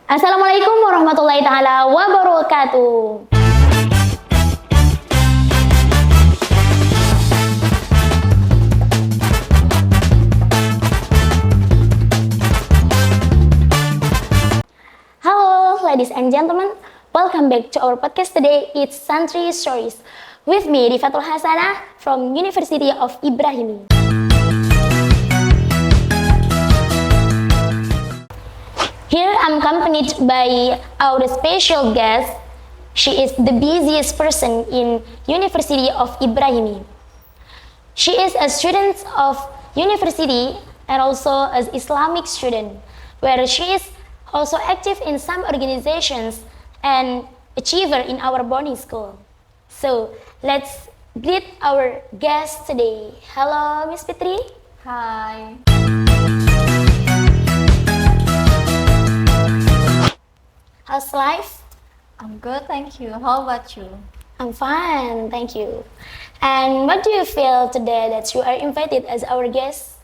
Assalamualaikum warahmatullahi taala wabarakatuh. Halo ladies and gentlemen, welcome back to our podcast today. It's Santri Stories. With me, Rifatul Hasanah from University of Ibrahimi. Here I'm accompanied by our special guest. She is the busiest person in University of Ibrahimi. She is a student of university and also an Islamic student, where she is also active in some organizations and achiever in our boarding school. So let's greet our guest today. Hello, Miss Fitri. Hi. How's life? I'm good, thank you. How about you? I'm fine, thank you. And what do you feel today that you are invited as our guest?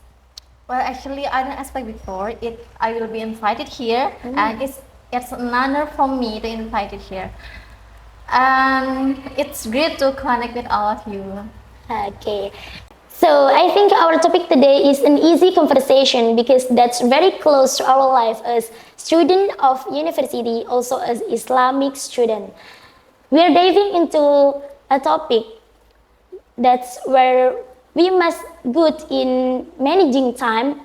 Well, actually, I didn't expect before I will be invited here, and it's an honor for me to invited here. And it's great to connect with all of you. Okay. So I think our topic today is an easy conversation because that's very close to our life as student of university, also as Islamic student. We are diving into a topic that's where we must good in managing time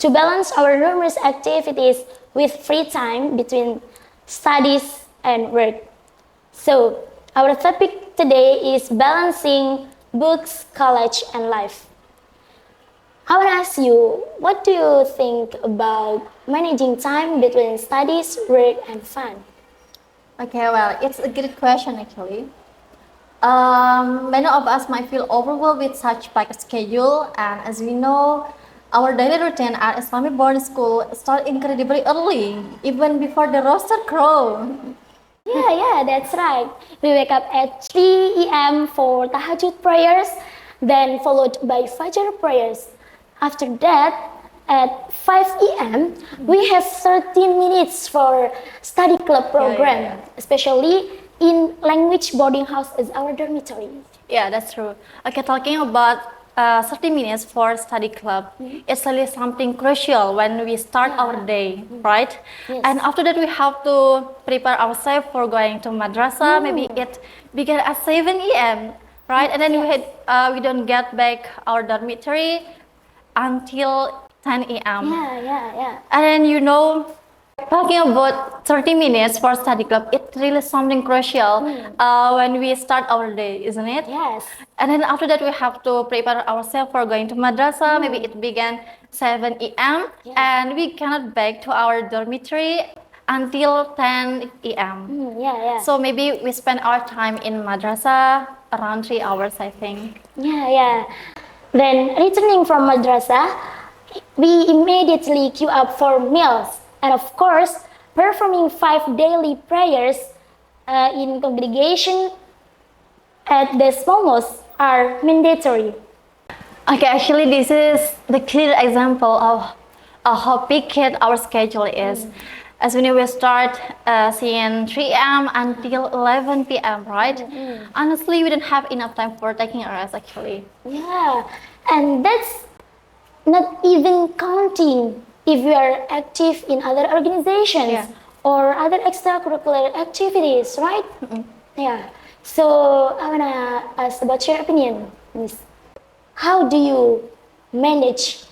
to balance our numerous activities with free time between studies and work. So our topic today is balancing books, college, and life. I want to ask you, what do you think about managing time between studies, work, and fun? Okay, well, it's a good question actually. Many of us might feel overwhelmed with such packed schedule, and as we know, our daily routine at Islamic boarding school start incredibly early, even before the rooster crow. Yeah, that's right. We wake up at 3 a.m. for tahajjud prayers, then followed by fajr prayers. After that, at 5 a.m., we have 30 minutes for study club program, especially in language boarding house as our dormitory. Yeah, that's true. Okay, talking about 30 minutes for study club, it's really something crucial when we start our day, right? Yes. And after that, we have to prepare ourselves for going to madrasa. Maybe it begin at 7 a.m., right? And then we don't get back our dormitory until 10 a.m. Yeah. And then talking about 30 minutes for study club, it's really something crucial when we start our day, isn't it? Yes. And then after that, we have to prepare ourselves for going to madrasa. Maybe it began 7 a.m. and we cannot back to our dormitory until 10 a.m. Yeah. So maybe we spend our time in madrasa around 3 hours, I think. Yeah. Then returning from madrasah, we immediately queue up for meals. And of course, performing 5 daily prayers in congregation at the small mosque are mandatory. Okay, actually, this is the clear example of how picky our schedule is. As when we start seeing 3 a.m. until 11 p.m., right? Honestly, we don't have enough time for taking a rest, actually. Yeah, and that's not even counting if you are active in other organizations or other extracurricular activities, right? Yeah. So I wanna ask about your opinion, Miss. How do you manage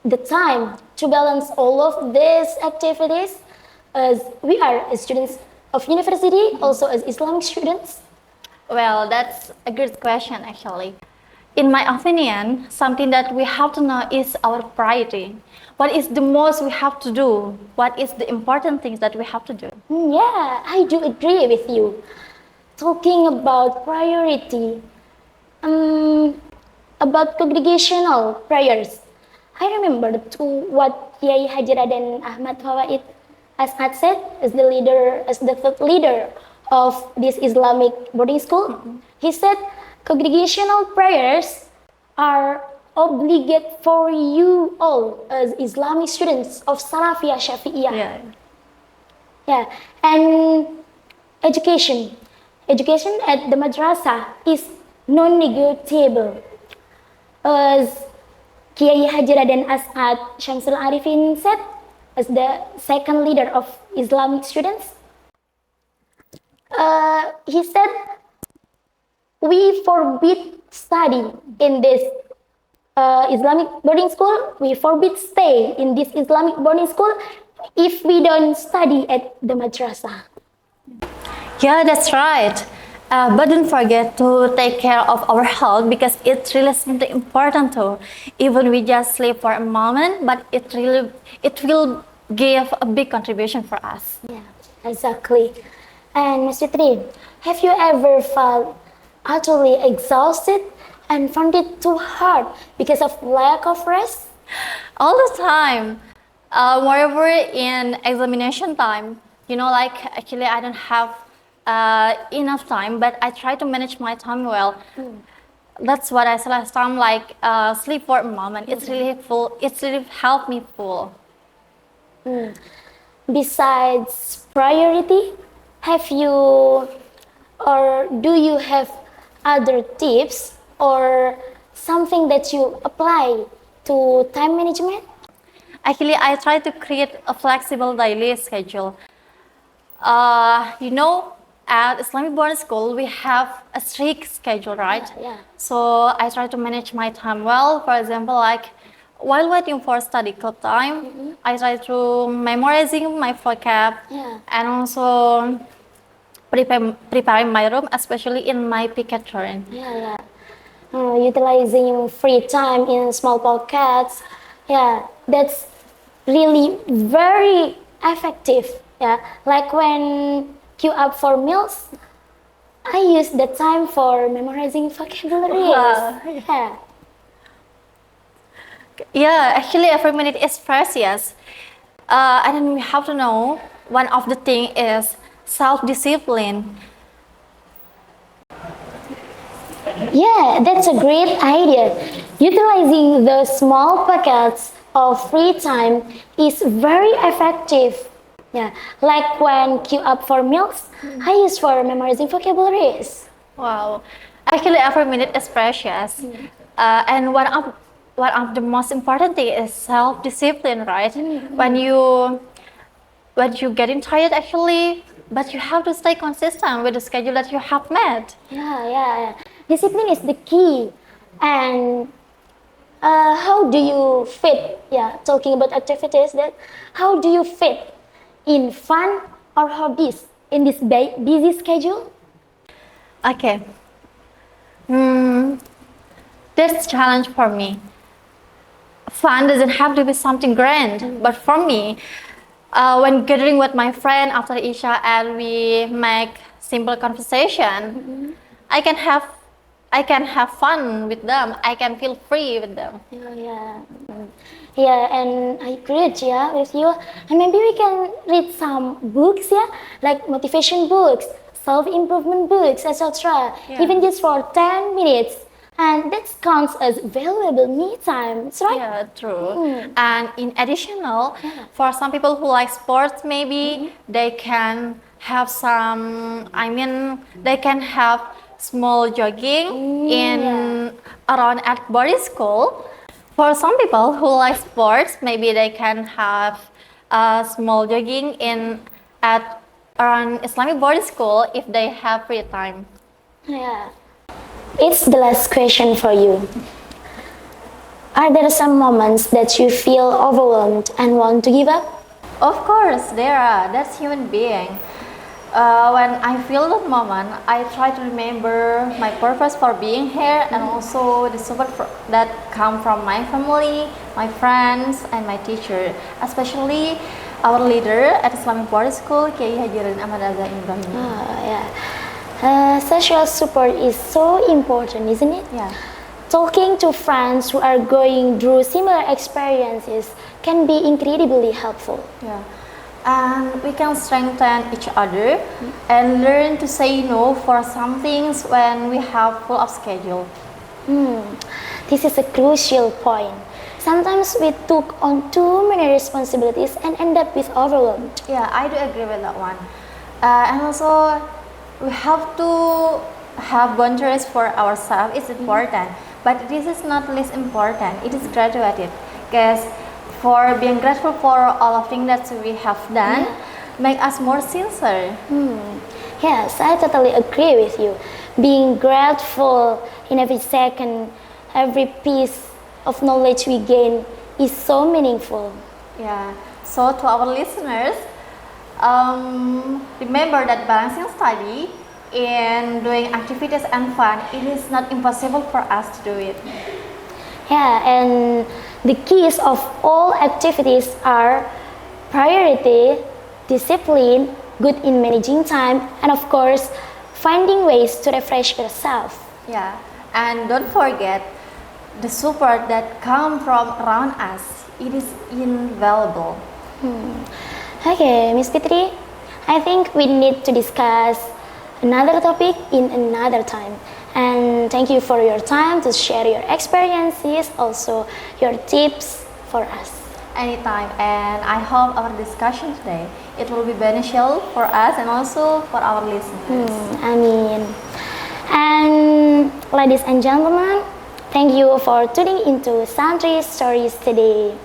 the time to balance all of these activities as we are students of university, also as Islamic students? Well, that's a good question, actually. In my opinion, something that we have to know is our priority. What is the most we have to do? What is the important things that we have to do? Yeah, I do agree with you. Talking about priority, about congregational prayers, I remember to what Kiai Haji Raden Ahmad Fawaid As'ad said as the third leader of this Islamic boarding school. He said, congregational prayers are obligate for you all as Islamic students of Salafiyah Syafi'iyah. Yeah. Yeah, and education. Education at the madrasah is non-negotiable. As Kiai Haji Raden As'ad Syamsul Arifin said, as the second leader of Islamic students, he said, we forbid study in this Islamic boarding school. We forbid stay in this Islamic boarding school if we don't study at the madrasah. Yeah, that's right. But don't forget to take care of our health because it's really something important too. Even we just sleep for a moment, but it will give a big contribution for us. Yeah, exactly. And Ms. Fitri, have you ever felt utterly exhausted and found it too hard because of lack of rest? All the time. Moreover, in examination time, like actually I don't have enough time, but I try to manage my time well. That's what I said last time, like sleep for a moment. It's really full. It's really helped me full. Besides priority, have you or do you have other tips or something that you apply to time management? Actually, I try to create a flexible daily schedule. At Islamic boarding school, we have a strict schedule, right? Yeah. So I try to manage my time well. For example, like while waiting for study club time, I try to memorizing my vocab and also preparing my room, especially in my picket turn. Yeah. Utilizing free time in small pockets. Yeah, that's really very effective. Yeah, like when queue up for meals, I use the time for memorizing vocabularies. Yeah. Yeah, actually every minute is precious. And then we have to know one of the thing is self-discipline. Yeah, that's a great idea. Utilizing the small pockets of free time is very effective. Yeah, like when queue up for meals, I use for memorizing vocabularies. Wow, actually every minute is precious. And one of the most important thing is self-discipline, right? When you getting tired actually, but you have to stay consistent with the schedule that you have met. Yeah. Discipline is the key. And how do you fit? Yeah, talking about activities, how do you fit in fun or hobbies in this busy schedule? Okay. That's a challenge for me. Fun doesn't have to be something grand, but for me, when gathering with my friend after Isha and we make simple conversation, I can have fun with them. I can feel free with them. Yeah, and I agree with you. And maybe we can read some books, like motivation books, self-improvement books, etc. Even just for 10 minutes. And that counts as valuable me time, that's right? Yeah, true. And in additional, for some people who like sports, maybe they can have they can have small jogging around at boarding school. For some people who like sports, maybe they can have small jogging at around Islamic boarding school if they have free time. Yeah. It's the last question for you. Are there some moments that you feel overwhelmed and want to give up? Of course, there are. That's human being. When I feel that moment, I try to remember my purpose for being here and also the support that come from my family, my friends, and my teacher, especially our leader at Islamic boarding school, Kiai Haji Raden Ahmad Azza Ibrahim. Social support is so important, isn't it? Yeah. Talking to friends who are going through similar experiences can be incredibly helpful. Yeah. And we can strengthen each other and learn to say no for some things when we have full of schedule. This is a crucial point. Sometimes we took on too many responsibilities and end up with overwhelmed. Yeah, I do agree with that one. And also, we have to have boundaries for ourselves. It's important, but this is not least important. It is graduated, because for being grateful for all of things that we have done, make us more sincere. Yes, I totally agree with you. Being grateful in every second, every piece of knowledge we gain is so meaningful. Yeah. So to our listeners, remember that balancing study and doing activities and fun, it is not impossible for us to do it. Yeah, and the keys of all activities are priority, discipline, good in managing time, and of course, finding ways to refresh yourself. Yeah. And don't forget the support that come from around us. It is invaluable. Okay, Miss Fitri, I think we need to discuss another topic in another time. And thank you for your time to share your experiences, also your tips for us. Anytime, and I hope our discussion today it will be beneficial for us and also for our listeners. I mean, and ladies and gentlemen, thank you for tuning into Santri Stories today.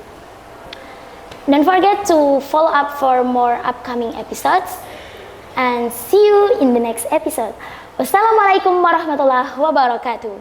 Don't forget to follow up for more upcoming episodes and see you in the next episode. Wassalamualaikum warahmatullahi wabarakatuh.